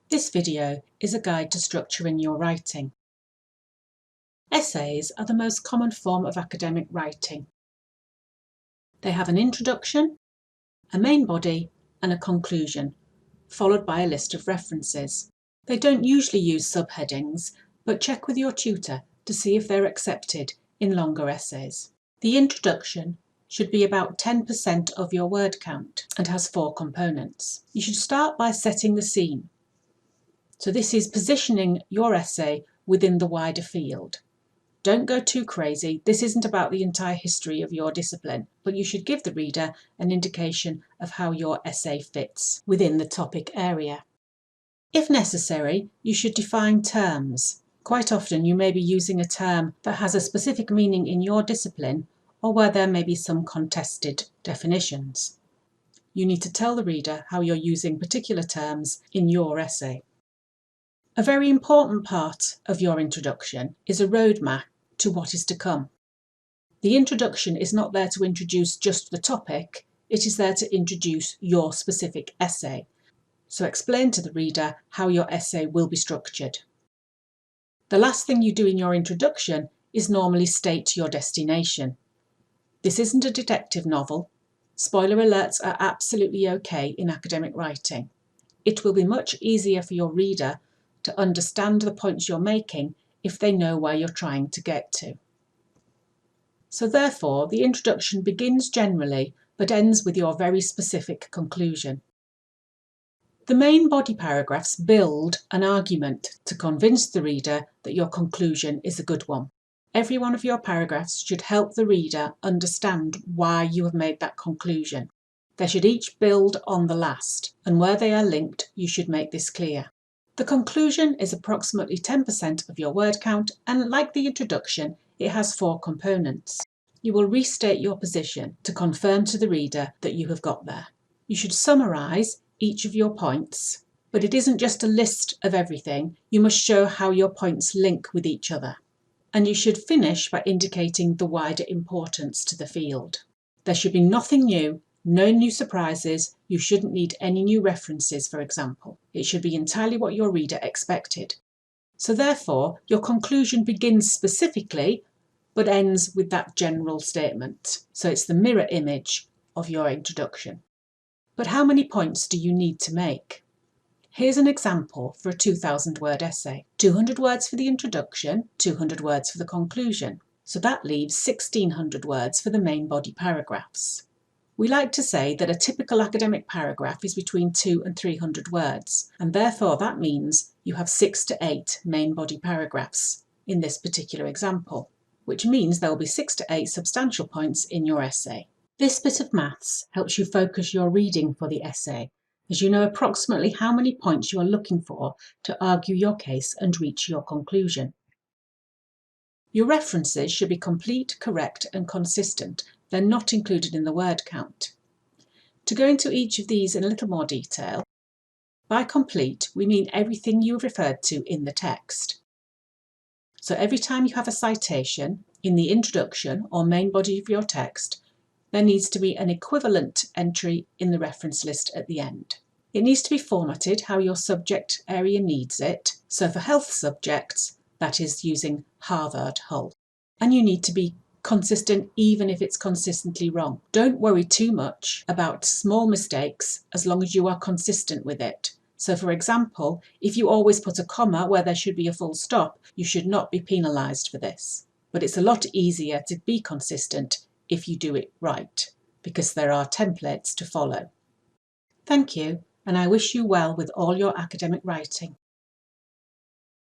This video is a guide to structuring your writing. Essays are the most common form of academic writing. They have an introduction, a main body, and a conclusion, followed by a list of references. They don't usually use subheadings, but check with your tutor to see if they're accepted in longer essays. The introduction should be about 10% of your word count and has 4 components. You should start by setting the scene. So this is positioning your essay within the wider field. Don't go too crazy. This isn't about the entire history of your discipline, but you should give the reader an indication of how your essay fits within the topic area. If necessary, you should define terms. Quite often you may be using a term that has a specific meaning in your discipline or where there may be some contested definitions. You need to tell the reader how you're using particular terms in your essay. A very important part of your introduction is a roadmap to what is to come. The introduction is not there to introduce just the topic, it is there to introduce your specific essay. So explain to the reader how your essay will be structured. The last thing you do in your introduction is normally state your destination. This isn't a detective novel. Spoiler alerts are absolutely okay in academic writing. It will be much easier for your reader to understand the points you're making if they know where you're trying to get to. So therefore, the introduction begins generally but ends with your very specific conclusion. The main body paragraphs build an argument to convince the reader that your conclusion is a good one. Every one of your paragraphs should help the reader understand why you have made that conclusion. They should each build on the last, and where they are linked, you should make this clear. The conclusion is approximately 10% of your word count, and like the introduction, it has 4 components. You will restate your position to confirm to the reader that you have got there. You should summarise each of your points, but it isn't just a list of everything. You must show how your points link with each other. And you should finish by indicating the wider importance to the field. There should be nothing new. No new surprises. You shouldn't need any new references, for example. It should be entirely what your reader expected. So therefore, your conclusion begins specifically, but ends with that general statement. So it's the mirror image of your introduction. But how many points do you need to make? Here's an example for a 2,000-word essay. 200 words for the introduction, 200 words for the conclusion. So that leaves 1,600 words for the main body paragraphs. We like to say that a typical academic paragraph is between 200 and 300 words, and therefore that means you have 6 to 8 main body paragraphs in this particular example, which means there will be 6 to 8 substantial points in your essay. This bit of maths helps you focus your reading for the essay, as you know approximately how many points you are looking for to argue your case and reach your conclusion. Your references should be complete, correct, and consistent. They're not included in the word count. To go into each of these in a little more detail, by complete, we mean everything you have referred to in the text. So every time you have a citation in the introduction or main body of your text, there needs to be an equivalent entry in the reference list at the end. It needs to be formatted how your subject area needs it. So for health subjects, that is using Harvard Hull. And you need to be consistent even if it's consistently wrong. Don't worry too much about small mistakes as long as you are consistent with it. So for example, if you always put a comma where there should be a full stop, you should not be penalised for this. But it's a lot easier to be consistent if you do it right, because there are templates to follow. Thank you, and I wish you well with all your academic writing.